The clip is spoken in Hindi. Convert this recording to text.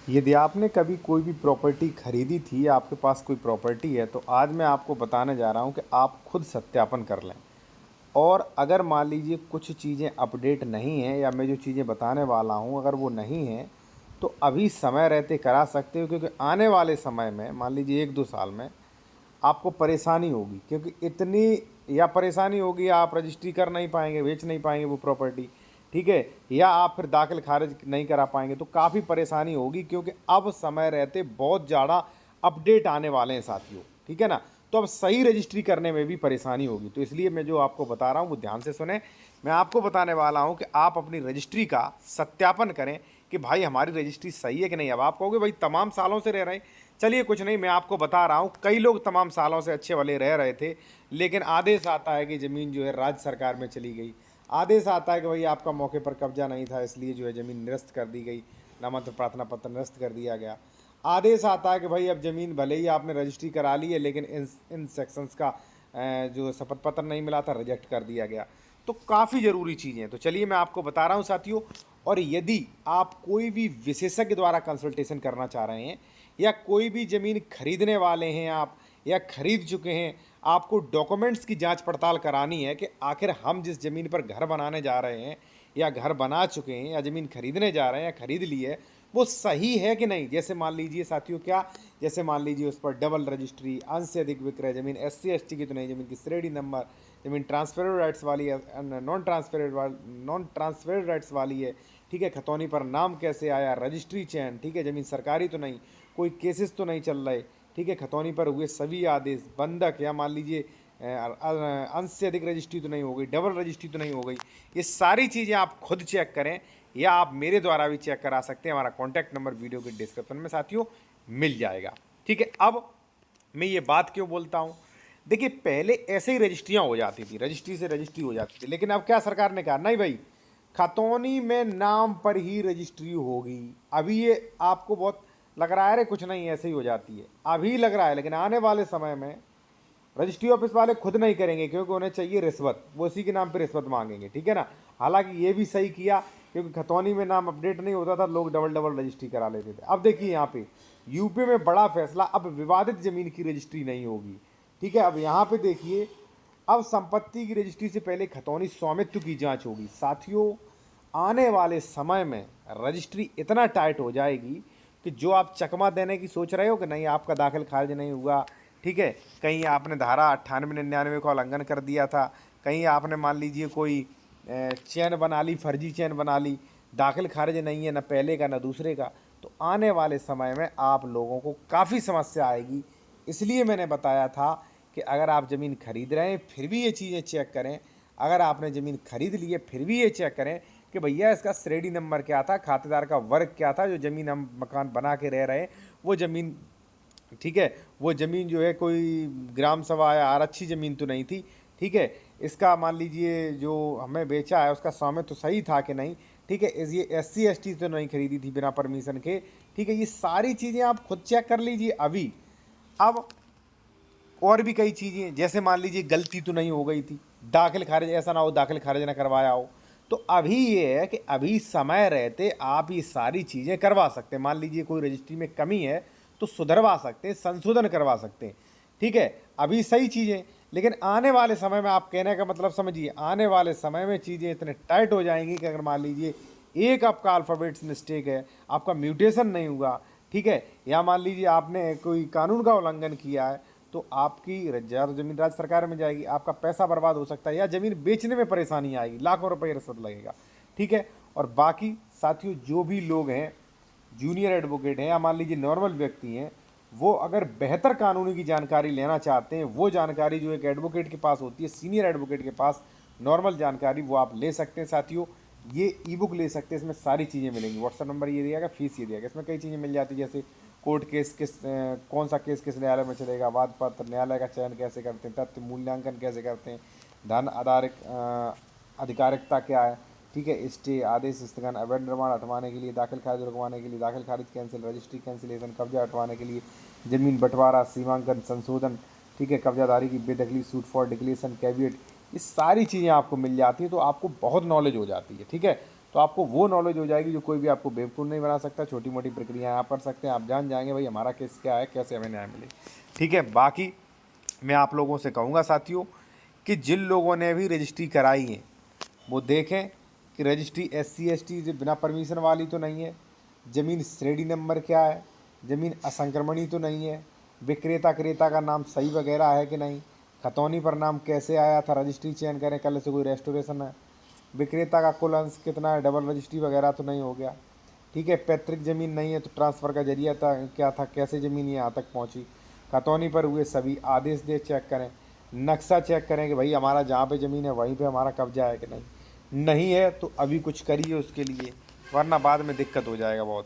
यदि आपने कभी कोई भी प्रॉपर्टी खरीदी थी या आपके पास कोई प्रॉपर्टी है तो आज मैं आपको बताने जा रहा हूं कि आप खुद सत्यापन कर लें। और अगर मान लीजिए कुछ चीज़ें अपडेट नहीं हैं या मैं जो चीज़ें बताने वाला हूं अगर वो नहीं हैं तो अभी समय रहते करा सकते हो, क्योंकि आने वाले समय में मान लीजिए 1-2 साल में आपको परेशानी होगी, क्योंकि इतनी या परेशानी होगी, आप रजिस्ट्री कर नहीं पाएंगे, बेच नहीं पाएंगे वो प्रॉपर्टी, ठीक है, या आप फिर दाखिल खारिज नहीं करा पाएंगे, तो काफ़ी परेशानी होगी, क्योंकि अब समय रहते बहुत ज़्यादा अपडेट आने वाले हैं साथियों, ठीक है ना। तो अब सही रजिस्ट्री करने में भी परेशानी होगी, तो इसलिए मैं जो आपको बता रहा हूँ वो ध्यान से सुने। मैं आपको बताने वाला हूँ कि आप अपनी रजिस्ट्री का सत्यापन करें कि भाई हमारी रजिस्ट्री सही है कि नहीं। अब आप कहोगे भाई तमाम सालों से रह रहे हैं, चलिए कुछ नहीं, मैं आपको बता रहा हूँ कई लोग तमाम सालों से अच्छे वाले रह रहे थे, लेकिन आदेश आता है कि ज़मीन जो है राज्य सरकार में चली गई। आदेश आता है कि भाई आपका मौके पर कब्जा नहीं था, इसलिए जो है ज़मीन निरस्त कर दी गई, नामंत्र प्रार्थना पत्र निरस्त कर दिया गया। आदेश आता है कि भाई अब ज़मीन भले ही आपने रजिस्ट्री करा ली है, लेकिन इन सेक्शंस का जो शपथ पत्र नहीं मिला था, रिजेक्ट कर दिया गया। तो काफ़ी ज़रूरी चीज़ें हैं, तो चलिए मैं आपको बता रहा हूँ साथियों। और यदि आप कोई भी विशेषज्ञ द्वारा कंसल्टेशन करना चाह रहे हैं या कोई भी ज़मीन खरीदने वाले हैं आप या खरीद चुके हैं, आपको डॉक्यूमेंट्स की जांच पड़ताल करानी है कि आखिर हम जिस ज़मीन पर घर बनाने जा रहे हैं या घर बना चुके हैं या ज़मीन खरीदने जा रहे हैं या खरीद ली है, वो सही है कि नहीं। जैसे मान लीजिए साथियों, क्या जैसे मान लीजिए उस पर डबल रजिस्ट्री, अंश से अधिक विक्रय, ज़मीन SC ST की तो नहीं, ज़मीन की श्रेणी नंबर, ज़मीन ट्रांसफर राइट्स वाली है, नॉन ट्रांसफर राइट्स वाली है, ठीक है, खतौनी पर नाम कैसे आया, रजिस्ट्री चयन, ठीक है, ज़मीन सरकारी तो नहीं, कोई केसेस तो नहीं चल रहे, ठीक है, खतौनी पर हुए सभी आदेश, बंधक या मान लीजिए अंश से अधिक रजिस्ट्री तो नहीं हो गई, डबल रजिस्ट्री तो नहीं हो गई। ये सारी चीज़ें आप खुद चेक करें या आप मेरे द्वारा भी चेक करा सकते हैं। हमारा कॉन्टैक्ट नंबर वीडियो के डिस्क्रिप्शन में साथियों मिल जाएगा, ठीक है। अब मैं ये बात क्यों बोलता हूँ, देखिए पहले ऐसे ही रजिस्ट्रियाँ हो जाती थी, रजिस्ट्री से रजिस्ट्री हो जाती थी, लेकिन अब क्या सरकार ने कहा, नहीं भाई खतौनी में नाम पर ही रजिस्ट्री होगी। अभी ये आपको बहुत लग रहा है अरे कुछ नहीं ऐसे ही हो जाती है, अभी लग रहा है, लेकिन आने वाले समय में रजिस्ट्री ऑफिस वाले खुद नहीं करेंगे, क्योंकि उन्हें चाहिए रिश्वत, वो इसी के नाम पे रिश्वत मांगेंगे, ठीक है ना। हालांकि ये भी सही किया, क्योंकि खतौनी में नाम अपडेट नहीं होता था, लोग डबल डबल रजिस्ट्री करा लेते थे। अब देखिए यहाँ पे यूपी में बड़ा फैसला, अब विवादित जमीन की रजिस्ट्री नहीं होगी, ठीक है। अब यहाँ पे देखिए, अब संपत्ति की रजिस्ट्री से पहले खतौनी स्वामित्व की जांच होगी। साथियों आने वाले समय में रजिस्ट्री इतना टाइट हो जाएगी कि जो आप चकमा देने की सोच रहे हो कि नहीं आपका दाखिल खारिज नहीं हुआ, ठीक है, कहीं आपने धारा 98-99 का उल्लंघन कर दिया था, कहीं आपने मान लीजिए कोई चैन बना ली, फर्जी चैन बना ली, दाखिल खारिज नहीं है, ना पहले का ना दूसरे का, तो आने वाले समय में आप लोगों को काफ़ी समस्या आएगी। इसलिए मैंने बताया था कि अगर आप ज़मीन खरीद रहे हैं फिर भी ये चीज़ें चेक करें, अगर आपने ज़मीन खरीद ली है फिर भी ये चेक करें कि भैया इसका श्रेणी नंबर क्या था, खातेदार का वर्ग क्या था, जो ज़मीन हम मकान बना के रह रहे हैं वो ज़मीन, ठीक है, वो ज़मीन जो है कोई ग्राम सभा या आरक्षी ज़मीन तो नहीं थी, ठीक है, इसका मान लीजिए जो हमें बेचा है उसका स्वामित्व तो सही था कि नहीं, ठीक है, ये SC ST तो नहीं खरीदी थी बिना परमिशन के, ठीक है, ये सारी चीज़ें आप खुद चेक कर लीजिए अभी। अब और भी कई चीज़ें, जैसे मान लीजिए गलती तो नहीं हो गई थी, दाखिल खारिज ऐसा ना हो दाखिल खारिज ना करवाया हो, तो अभी ये है कि अभी समय रहते आप ये सारी चीज़ें करवा सकते हैं। मान लीजिए कोई रजिस्ट्री में कमी है तो सुधरवा सकते हैं, संशोधन करवा सकते हैं, ठीक है, अभी सही चीज़ें। लेकिन आने वाले समय में, आप कहने का मतलब समझिए, आने वाले समय में चीज़ें इतने टाइट हो जाएंगी कि अगर मान लीजिए एक आपका अल्फ़ाबेट्स मिस्टेक है, आपका म्यूटेशन नहीं हुआ, ठीक है, या मान लीजिए आपने कोई कानून का उल्लंघन किया है, तो आपकी ज़्यादा ज़मीन राज्य सरकार में जाएगी, आपका पैसा बर्बाद हो सकता है या ज़मीन बेचने में परेशानी आएगी, लाखों रुपए रिश्वत लगेगा, ठीक है। और बाकी साथियों जो भी लोग हैं, जूनियर एडवोकेट हैं या मान लीजिए नॉर्मल व्यक्ति हैं, वो अगर बेहतर कानूनी की जानकारी लेना चाहते हैं, वो जानकारी जो एक एडवोकेट के पास होती है, सीनियर एडवोकेट के पास, नॉर्मल जानकारी वो आप ले सकते हैं साथियों। ये ई-बुक ले सकते हैं, इसमें सारी चीज़ें मिलेंगी। व्हाट्सएप नंबर ये दिया गया, फीस ये दिया गया, इसमें कई चीज़ें मिल जाती है, जैसे कोर्ट केस कौन सा केस किस न्यायालय में चलेगा, वाद पत्र, न्यायालय का चयन कैसे करते हैं, तथ्य मूल्यांकन कैसे करते हैं, धन आधारिक आधिकारिकता क्या है, ठीक है, स्टे, आदेश स्थगन, अवैध निर्माण हटवाने के लिए, दाखिल खारिज रुकवाने के लिए, दाखिल खारिज कैंसिल, रजिस्ट्री कैंसिलेशन, कब्जा हटवाने के लिए, जमीन बंटवारा, सीमांकन संशोधन, ठीक है, कब्जादारी की बेदखली, सूट फॉर डिक्लेरेशन, कैविएट, ये सारी चीज़ें आपको मिल जाती हैं, तो आपको बहुत नॉलेज हो जाती है, ठीक है। तो आपको वो नॉलेज हो जाएगी जो कोई भी आपको बेवकूफ़ नहीं बना सकता। छोटी मोटी प्रक्रियाएँ आप कर सकते हैं, आप जान जाएंगे भाई हमारा केस क्या है, कैसे हमें न्याय मिले। ठीक है, बाकी मैं आप लोगों से कहूँगा साथियों कि जिन लोगों ने भी रजिस्ट्री कराई है वो देखें कि रजिस्ट्री SC ST बिना परमिशन वाली तो नहीं है, ज़मीन श्रेणी नंबर क्या है, ज़मीन असंक्रमणी तो नहीं है, विक्रेता क्रेता का नाम सही वगैरह है कि नहीं, खतौनी पर नाम कैसे आया था, रजिस्ट्री चेंज करें, कल से कोई रेस्टोरेशन है, विक्रेता का कुल अंश कितना है, डबल रजिस्ट्री वगैरह तो नहीं हो गया। ठीक है, पैतृक ज़मीन नहीं है तो ट्रांसफ़र का जरिया था क्या था, कैसे ज़मीन यहाँ तक पहुँची, खतौनी पर हुए सभी आदेश दे चेक करें, नक्शा चेक करें कि भाई हमारा जहाँ पे ज़मीन है वहीं पे हमारा कब्जा है कि नहीं, नहीं है तो अभी कुछ करिए उसके लिए, वरना बाद में दिक्कत हो जाएगा बहुत।